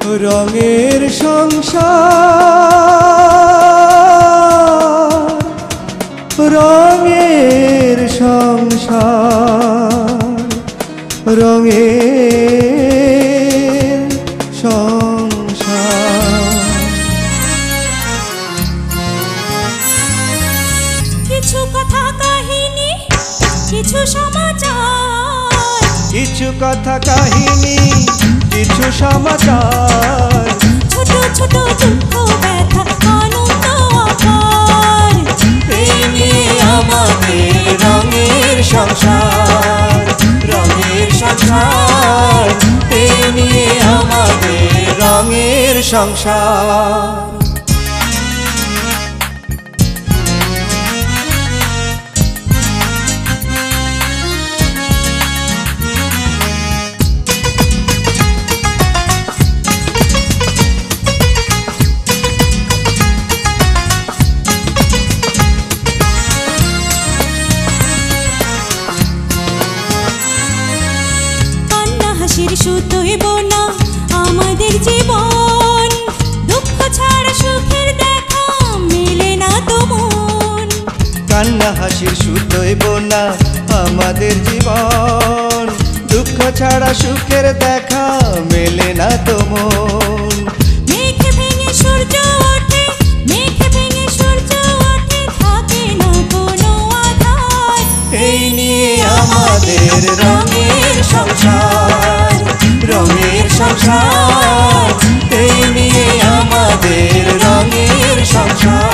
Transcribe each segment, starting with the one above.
রঙের সংসার, রঙের সংসার, রঙের সংসার। কিছু কথা কাহিনী, কিছু সমাচার, কিছু কথা কাহিনী, কিছু সমাচার, ছোট ছোট দুঃখ ব্যথা আনন্দ আকার। এই নিয়ে আমাদের রঙের সংসার, রঙের সংসার, এই নিয়ে আমাদের রঙের সংসার। শুধুই বোনা আমাদের জীবন, দুঃখ ছাড়া সুখের দেখা মেলে না তো মন। কান্না হাসির সুতোই বোনা আমাদের জীবন, দুঃখ ছাড়া সুখের দেখা মেলে না তো মন। মেঘ ভেঙে সূর্য ওঠে, মেঘ ভেঙে সূর্য ওঠে, থাকে না কোনো আধার। এই নিয়ে আমাদের রঙের সংসার, রঙের সংসার, এই নিয়ে আমাদের রঙের সংসার।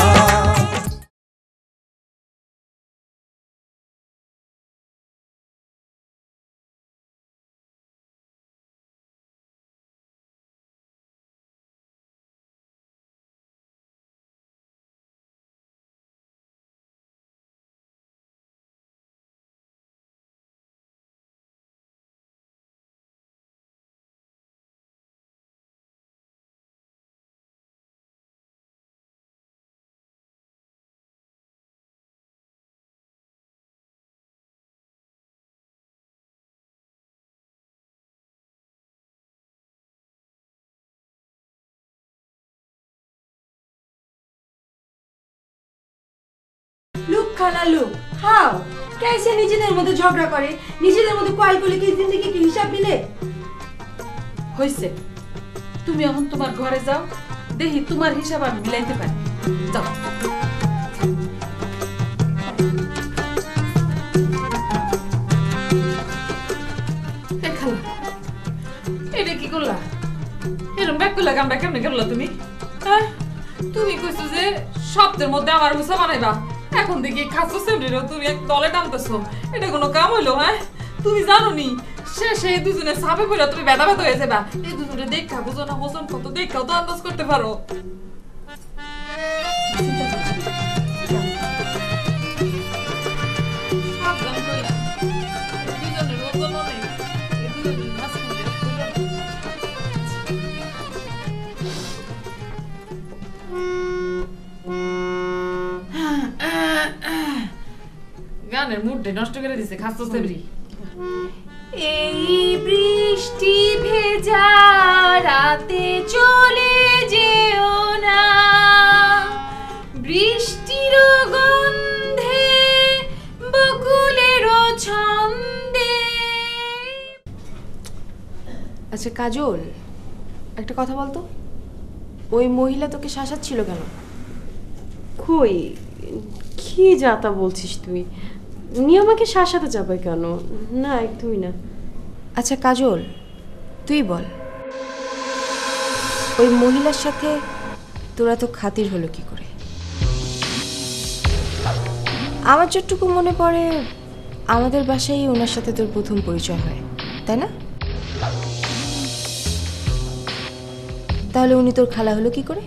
লুক খালা লুক, হাও कैसे নিজেদের মধ্যে ঝগড়া করে, নিজেদের মধ্যে কয়েল করলে কি জিন্দেগি কি হিসাব মিলে? হইছে, তুমি এখন তোমার ঘরে যাও, দেখি তোমার হিসাব আমি মিলাইতে পারি। যাও। এটা কি করলা? এরকম ব্যাগ করলা কামটা কেমনে করলা তুমি? হ্যাঁ, তুমি কইছো যে শব্দের মধ্যে আমার মুসা বানাইবা, এখন দেখি খাসো সেমরিরও তুমি এক তলে টানতেছো। এটা কোনো কাম হইলো? হ্যাঁ, তুমি জানো নি শেষে এই দুজনের সাপে পড়ে তুমি ব্যথা ব্যথা হয়ে যাবা। এই দুজনে দেখা বুঝো না, ওজন কত দেখাও তো আন্দাজ করতে পারো। গানের মুডটা নষ্ট করে দিছে খাসো সেবরি। এই বৃষ্টি ভেজা রাতে চলে যেও না, বৃষ্টির গন্ধে বকুলের ছন্দে। আচ্ছা কাজল, একটা কথা বলতো, ওই মহিলা তোকে শাসাচ্ছিল কেন? কই, কি যাতা বলছিস তুই? উনি আমাকে শাসাতে যাবে কেন? না, একদমই না। আচ্ছা কাজল, তুই বল, ওই মহিলার সাথে তোরা তো খাতির হলো কি করে? আমার যতটুকু মনে পড়ে আমাদের বাসায় ওনার সাথে তোর প্রথম পরিচয় হয়, তাই না? তাহলে উনি তোর খালা হলো কি করে?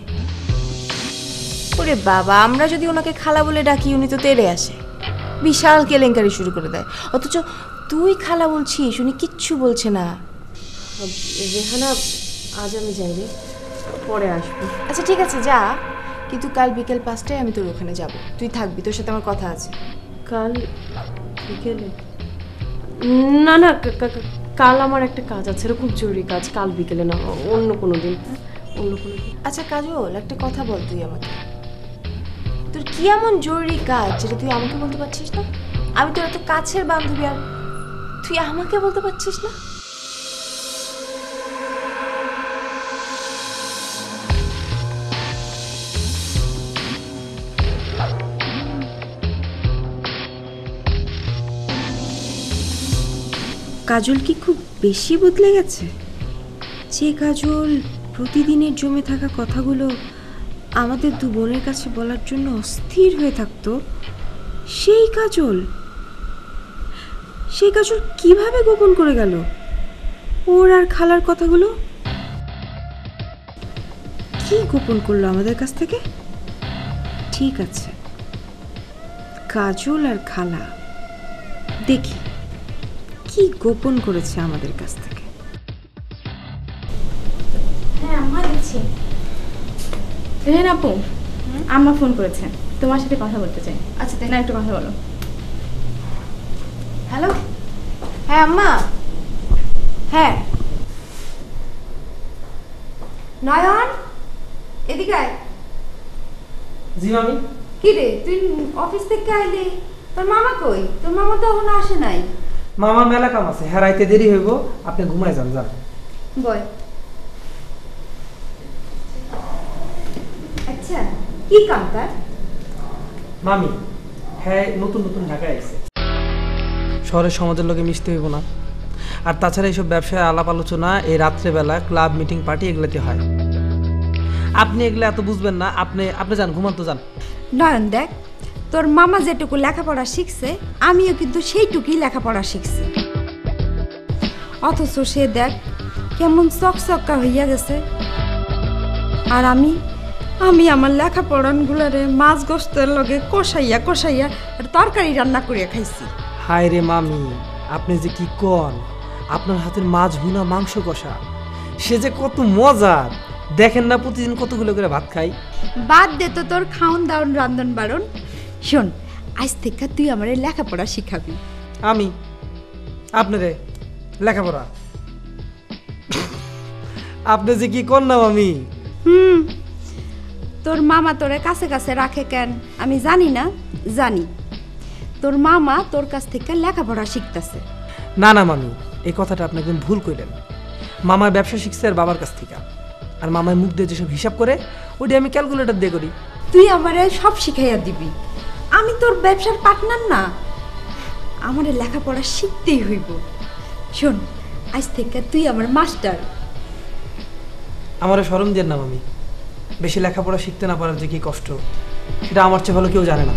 ওরে বাবা, আমরা যদি ওনাকে খালা বলে ডাকি উনি তো তেড়ে আসে, বিশাল কেলেঙ্কারি শুরু করে দেয়। অথচ তুই খালা বলছিস, উনি কিচ্ছু বলছে না। রেহানা, আজ আমি যাই রে, পরে আসবো। আচ্ছা ঠিক আছে যা, কিন্তু কাল বিকেল 5টায় আমি তোর ওখানে যাব, তুই থাকবি, তোর সাথে আমার কথা আছে। কাল বিকেলে? না না, কাল আমার একটা কাজ আছে, খুব জরুরি কাজ, কাল বিকেলে না, অন্য কোনো দিন। অন্য কোনো দিন। আচ্ছা কাজল, একটা কথা বল তুই আমাকে, তোর কি এমন জরুরি কাজ যেটা তুই আমাকে বলতে পারছিস না? আমি তোর এত কাছের বান্ধবী আর তুই আমাকে বলতে পারছিস না? কাজল কি খুব বেশি বদলে গেছে? যে কাজল প্রতিদিনের জমে থাকা কথাগুলো আমাদের দু বোনের কাছে বলার জন্য অস্থির হয়ে থাকতো, সেই কাজল কিভাবে গোপন করে গেল ওর আর খালার কথাগুলো? কি গোপন করলো আমাদের কাছ থেকে? ঠিক আছে, কাজল আর খালা দেখি কি গোপন করেছে আমাদের কাছ থেকে। হ্যাঁ আম্মা দিচ্ছি। রেহান আপু, আম্মা ফোন করেছে, তোমার সাথে কথা বলতে চাই। আচ্ছা না একটু কথা বলো। হ্যালো, হ্যাঁ আম্মা, হ্যাঁ নয়ন এদিকে আয়। জি মামি। কি রে, তুই অফিস থেকে আইলি? তোর মামা কই? তোর মামা তো এখনো আসে নাই। মামা মেলা কাম আছে, হেরাইতে দেরি হইব, আপনি ঘুমায় যান। যান বয়। আচ্ছা কি কাম তার? মামি, হ্যাঁ নতুন নতুন ঢাকায় আইছে, শহরের সমাজের লোকে মিশতে হইব না। আর তাছাড়া এইসব ব্যবসায় আলাপ আলোচনা এই রাত্রেবেলা ক্লাব মিটিং পার্টি এগুলাতে হয়। আপনি এগুলো এত বুঝবেন না, আপনি যান, ঘুমান তো যান। নয়ন দেখ, তোর মামা যেটুকু লেখাপড়া শিখছে আমিও কিন্তু সেইটুকুই লেখাপড়া শিখছি, অথচ সে দেখ কেমন চকচকা হইয়া গেছে। আর আমি আমার লেখাপড়ানগুলারে মাছ গোস্তের লগে কষাইয়া কষাইয়া আর তরকারি রান্না করিয়া খাইছি। হায় রে মামি, আপনি যে কি কন, আপনার হাতের মাছ ভুনা মাংস কষা সে যে কত মজার, দেখেন না প্রতিদিন কতগুলো করে ভাত খাই। বাদ দে তো তোর খাওন দাওন রান্ধন বারণ। শোন, আজ থেকে তুই আমার লেখাপড়া শিখাবি। আমি আপনারে লেখাপড়া? আপনি যে কি কর না মামি। তোর মামা তোরে কাছে কাছে রাখে কেন আমি জানি না, জানি তোর মামা তোর কাছ থেকে লেখাপড়া শিখতেছে। না না মামি, এই কথাটা আপনি একদম ভুল কইলেন। মামার ব্যবসা শিখছে আর বাবার কাছ থেকে, আর মামার মুখ দিয়ে যেসব হিসাব করে ওইটা আমি ক্যালকুলেটর দিয়ে করি। তুই আমারে সব শিখাইয়া দিবি, আমি তোর ব্যবসার পার্টনার না, আমার লেখাপড়া শিখতেই হইব। শোন, আজ থেকে তুই আমার মাস্টার। আমারে শরম দেন না মামি, বেশি লেখাপড়া শিখতে না পারার যে কি কষ্ট সেটা আমার চেয়ে ভালো কেউ জানে না।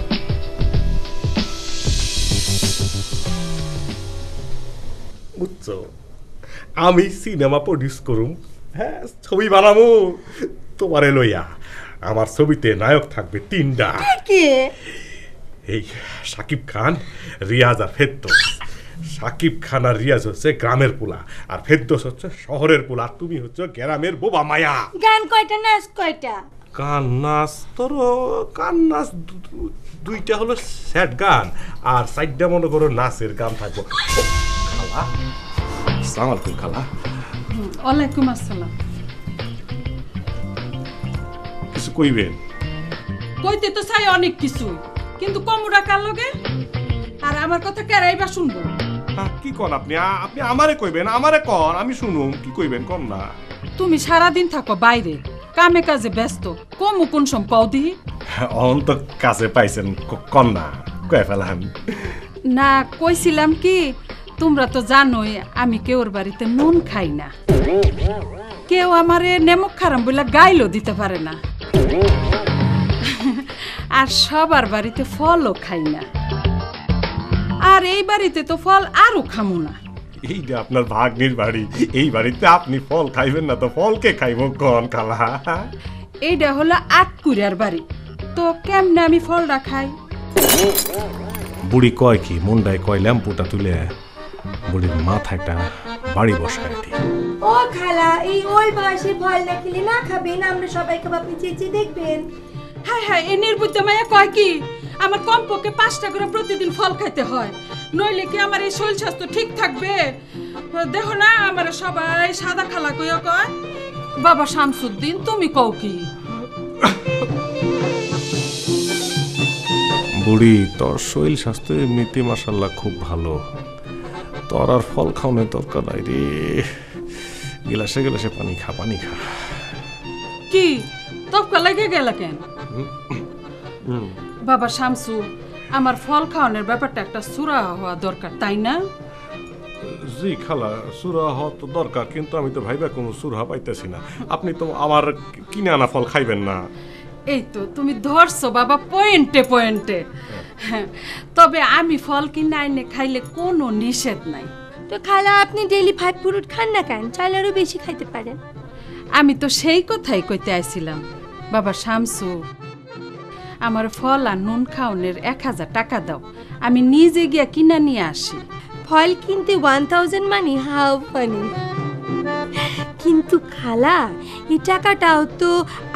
বুঝছো, আমি সিনেমা প্রডিউস করুম, হ্যাঁ ছবি বানাবো তোমারে লইয়া। আমার ছবিতে নায়ক থাকবে 3টা। এই শাকিব খান, রিয়াজ আর ফেরদৌস। শাকিব খান আর রিয়াজ হচ্ছে গ্রামের পোলা, আর ফেরদৌস হচ্ছে শহরের পোলা, আর তুমি হচ্ছে গ্রামের বোবা মায়া। গান কয়টা, নাচ কয়টা? গান নাচ তোর গান নাচ 2টা হলো স্যাড গান, আর 4টা মনে করো নাচের গান থাকবো। খালা, আসসালামু আলাইকুম খালা। ওয়ালাইকুম আসসালাম। কিছু কইবেন? কইতে তো চাই অনেক কিছুই, কিন্তু কমুরা কার লগে আর আমার কথা কেরাইবা শুনবো? কি কন আপনি? আপনি আমারে কইবেন, আমারে কন, আমি শুনুম। কি কইবেন কন না। তুমি সারাদিন থাকো বাইরে, কামে কাজে ব্যস্ত, কমু কোন সম কও দিহি? অন তো কাছে পাইছেন, কন না, কয়ে ফেলাম। না কইছিলাম কি, তোমরা তো জানোই আমি কেউর বাড়িতে নুন খাই না, কেউ আমারে নেমক খারাম বলে গাইলো দিতে পারে না, আর সবার বাড়িতে ফলও খাই না, আর এই বাড়িতে তো ফল আরো খামু না। এইটা আপনার ভাগ্নির বাড়ি, এই বাড়িতে আপনি ফল খাইবেন না তো ফলকে খাইব কন খালা? এইটা হলো আটকুড়ার বাড়ি, তো কেমনে আমি ফলটা খাই? বুড়ি কয় কি, মুন্ডায় কয় ল্যাম্পুটা তুলে বুড়ির মাথা একটা বাড়ি বসায় দিই। ও খালা, এই ওই বয়সে ফল না খেলে না খাবেন, আমরা সবাই খাবো, আপনি চেঁচিয়ে দেখবেন। হায় হায়, এ নির্বুদ্ধ মাইয়া কয় কি আমার কমপক্ষে 5টা করে প্রতিদিন ফল খাইতে হয়, নইলে কি আমার এই শরীর স্বাস্থ্য ঠিক থাকবে? দেখো না আমার সবাই সাদা খালা কইয়া কয়। বাবা শামসুদ্দিন তুমি কও কি? বুড়ি, তোর শরীর স্বাস্থ্য এমনিতে মাশাল্লাহ খুব ভালো, তোর আর ফল খাওয়ানোর দরকার নাই রে। গিলাসে গিলাসে পানি খা, পানি খা। কি তপকা লেগে গেল কেন? বাবা শামসু, আমার ফল খাওয়ানোর ব্যাপারটা একটা সুরা হওয়া দরকার, তাই না? জি খালা, সুরা হওয়া তো দরকার, কিন্তু আমি তো ভাইবা কোনো সুরা পাইতেছি না। আপনি তো আমার কিনে আনা ফল খাইবেন না। এই তো তুমি ধরছো বাবা, পয়েন্টে পয়েন্টে। তবে আমি ফল কিনে আইনে খাইলে কোনো নিষেধ নাই। তো খালা আপনি ডেইলি 5 ফ্রুট খান না কেন? চাইলে আরো বেশি খাইতে পারেন। আমি তো সেই কথাই কইতে আইছিলাম। বাবা শামসু, আমার ফল আর নুন খাওনের 1000 টাকা দাও, আমি নিজে গিয়া কিনা নিয়ে আসি। ফল কিনতে 1000 মানে হাউ ফানি। কিন্তু খালা এই টাকাটাও তো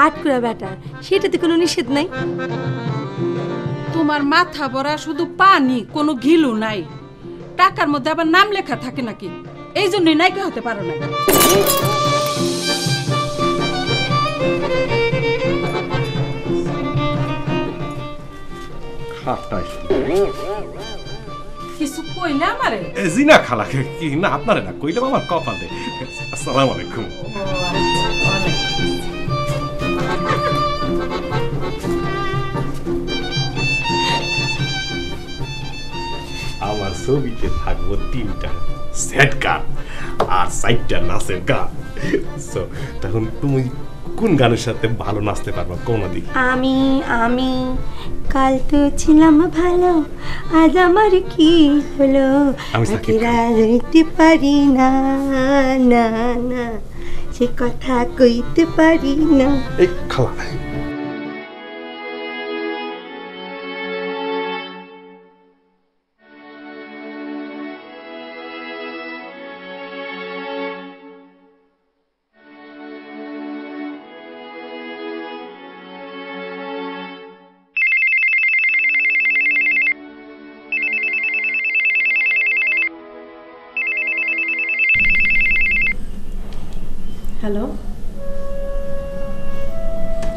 আটকুরা ব্যাটার, সেটাতে কোনো নিষেধ নাই। তোমার মাথা ভরা শুধু পানি, কোনো ঘিলু নাই। টাকার মধ্যে আবার নাম লেখা থাকে নাকি? এই জন্যই নায়িকা হতে পারো না। কিছু কইলে আমারে? জি না খালা, কি না আপনারে না কইলাম, আমার কপালে। আসসালামু আলাইকুম। আমার ছবিতে থাকবো 3টা সেট গান আর 4টা নাচের গান। তখন তুমি কোন গানের সাথে ভালো নাচতে পারবা কোন দিক? আমি কাল তো ছিলাম ভালো, আজ আমার কি হলো, রাজতে পারি না না না, সে কথা কইতে পারি না। এই খালা, হ্যালো,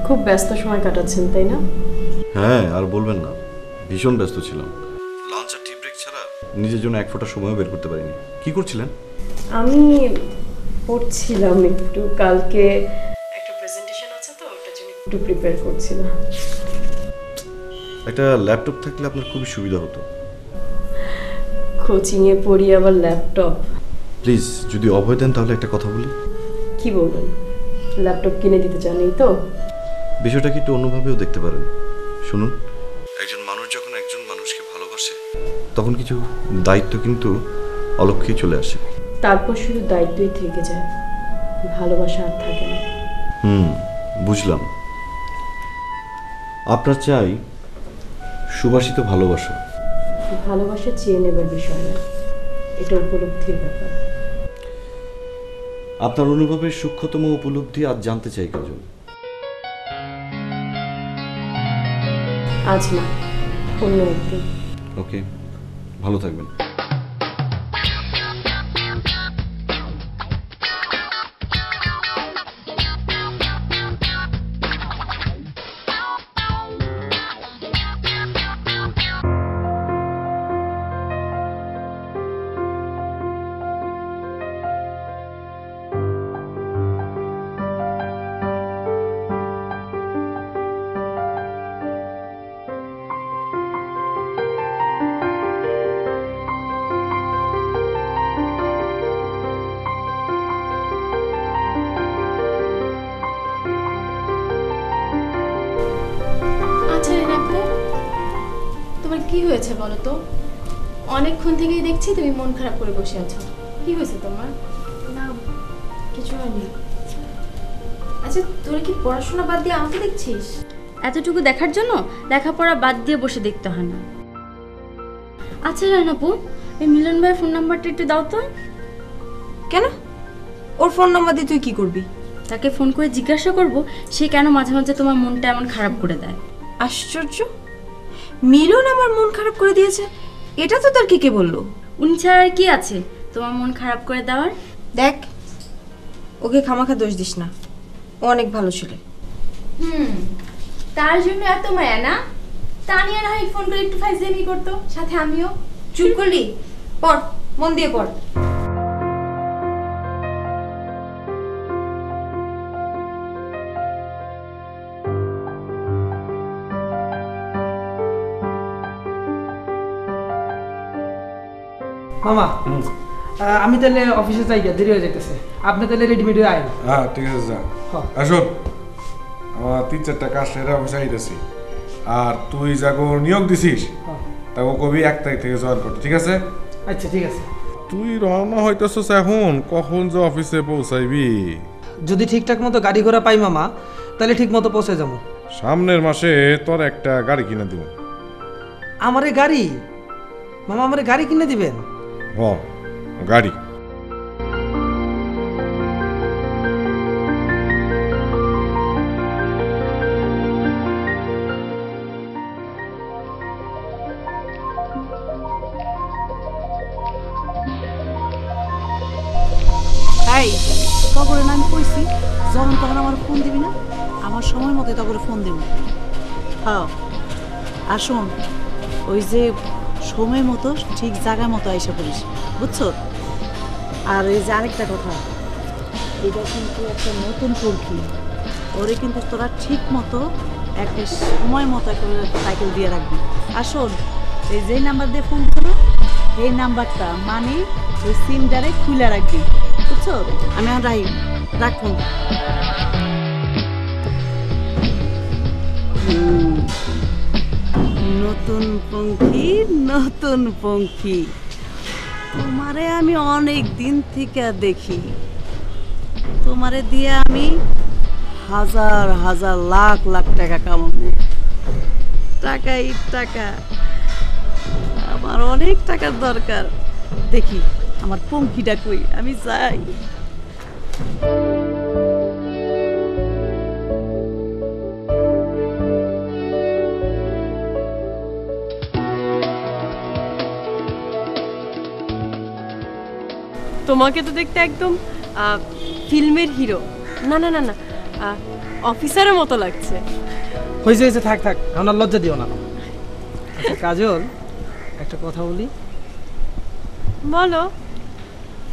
খুব ব্যস্ত সময় কাটাচ্ছেন তাই না? হ্যাঁ, আর বলবেন না, ভীষণ ব্যস্ত ছিলাম। লাঞ্চ আর টি ব্রেক ছাড়া নিজের জন্য এক ফোঁটা সময়ও বের করতে পারিনি। কি করছিলেন? আমি পড়ছিলাম একটু, কালকে একটা প্রেজেন্টেশন আছে তো, ওটার জন্য একটু প্রিপেয়ার করছিলাম। একটা ল্যাপটপ থাকলে আপনার খুবই সুবিধা হতো। কোচিংয়ে পড়ি আবার ল্যাপটপ? প্লিজ যদি অভয় দেন তাহলে একটা কথা বলি। কি বলবেন? ল্যাপটপ কিনে দিতে চান এই তো? বিষয়টা কি একটু অন্যভাবেও দেখতে পারেন। শুনুন, একজন মানুষ যখন একজন মানুষকে ভালোবাসে তখন কিছু দায়িত্ব কিন্তু অলক্ষ্যেই চলে আসে। তারপর শুধু দায়িত্বই থেকে যায়, ভালোবাসা আর থাকে না। বুঝলাম। আপনার চাই সুবাসিত ভালোবাসা। ভালোবাসা চেয়ে নেবার বিষয় না, এটা উপলব্ধির ব্যাপার। আপনার অনুভবের সূক্ষ্মতম উপলব্ধি আজ জানতে চাই কাজল। আজ না, অন্য একদিন। ওকে, ভালো থাকবেন। কি হয়েছে বলো তো? অনেকক্ষণ থেকেই দেখছি তুমি মন খারাপ করে বসে আছো। কি হয়েছে তোমার? না কিছু হয়নি। আচ্ছা তোরা কি পড়াশোনা বাদ দিয়ে আমাকে দেখছিস? এতটুকু দেখার জন্য লেখাপড়া বাদ দিয়ে বসে দেখতে হয় না। আচ্ছা রানাপু, এই মিলন ভাইয়ের ফোন নাম্বারটা একটু দাও তো। কেন? ওর ফোন নাম্বার দিয়ে তুই কি করবি? তাকে ফোন করে জিজ্ঞাসা করব সে কেন মাঝে মাঝে তোমার মনটা এমন খারাপ করে দেয়। আশ্চর্য, মিলন আমার মন খারাপ করে দিয়েছে? এটা তো তার কে বললো? উনি ছাড়া আর কি আছে? তোমার মন খারাপ করে দেওয়ার? দেখ, ওকে খামাখা দোষ দিস না, ও অনেক ভালো ছেলে। তার জন্য এত মায়া না? তানিয়া না হয় ফোন করে একটু ফাইজলামি করতো, সাথে আমিও। চুপ করলি? পড়, মন দিয়ে পড়। মামা, আমি তাহলে অফিসে যাই, দেরি হয়ে যেতেছে। আপনি তাহলে রেডিমেড হয়ে আইন। হ্যাঁ ঠিক আছে, যা। আসুন, আমার 3-4টা কাজ সেরা অফিসে আইতেছি। আর তুই যাগো নিয়োগ দিছিস, তাকে কবি 1 তারিখ থেকে জয়েন করতে, ঠিক আছে? আচ্ছা ঠিক আছে। তুই রওনা হইতেছিস এখন, কখন যে অফিসে পৌঁছাইবি? যদি ঠিকঠাক মতো গাড়ি ঘোড়া পাই মামা, তাহলে ঠিক মতো পৌঁছে যাবো। সামনের মাসে তোর একটা গাড়ি কিনে দিব। আমারে গাড়ি? মামা আমারে গাড়ি কিনে দিবেন? হ, গাড়ি। এই তখন আমি কইছি যখন তখন আমার ফোন দিবি না, আমার সময় মতো তখন ফোন দিব। হ্যাঁ, আর শোন, ওই যে সময় মতো ঠিক জায়গা মতো আইসা পড়িস, বুঝছো? আর এই যে আরেকটা কথা, এটা কিন্তু একটা নতুন পঙ্খী, ওরে কিন্তু তোরা ঠিক মতো একটা সময় মতো একটা সাইকেল দিয়ে রাখবি। আর শোন, এই যে নাম্বার দিয়ে ফোন করো, এই নাম্বারটা মানে ওই সিমটারে খুলে রাখবি, বুঝছো? আমি আর রাখুন। নতুন পঙ্খী, নতুন পঙ্খী, তোমারে আমি অনেক দিন থেকে দেখি। তোমারে দিয়ে আমি হাজার হাজার লাখ লাখ টাকা কামাবো। টাকাই টাকা, আমার অনেক টাকার দরকার। দেখি আমার পঙ্খিটা কই, আমি যাই। তোমাকে তো দেখতে একদম ফিল্মের হিরো, না না না না, অফিসারের মতো লাগছে। হয়েছে হয়েছে, থাক থাক, আমার লজ্জা দিও না। আচ্ছা কাজল, একটা কথা বলি। বলো।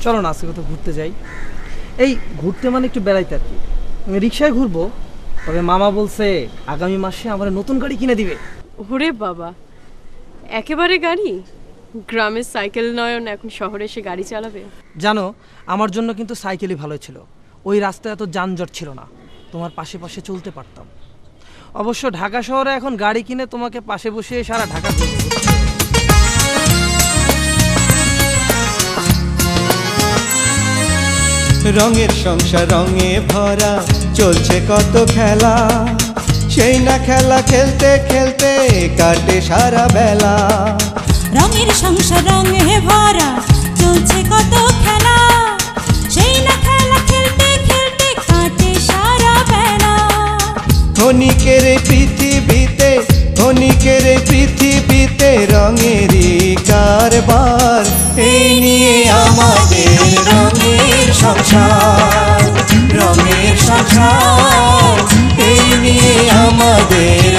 চলো না আজকে কোথাও ঘুরতে যাই। এই ঘুরতে মানে একটু বেড়াইতে আর কি। আমি রিক্সায় ঘুরবো, তবে মামা বলছে আগামী মাসে আমার নতুন গাড়ি কিনে দিবে। ওরে বাবা, একেবারে গাড়ি? গ্রামের সাইকেল নয়ন এখন শহরে এসে গাড়ি চালাবে? জানো, আমার জন্য কিন্তু সাইকেলই ভালো ছিল। ওই রাস্তায় এত যানজট ছিল না, তোমার পাশে পাশে চলতে পারতাম। অবশ্য ঢাকা শহরে এখন গাড়ি কিনে তোমাকে পাশে বসিয়ে সারা ঢাকা ঘুরবো। রঙের সংসার রঙে ভরা, চলছে কত খেলা, সেই না খেলা খেলতে খেলতে কাটে সারা বেলা। রঙের সংসার রঙে ভরা, চলছে কত খেলা, সেই না খেলা খেলতে খেলতে কাটে সারা বেলা। ক্ষণিকের পৃথিবীতে, ক্ষণিকের পৃথিবীতে রঙেরই কারবার, এই নিয়ে আমাদের রঙের সংসার, রঙের সংসার, এই নিয়ে আমাদের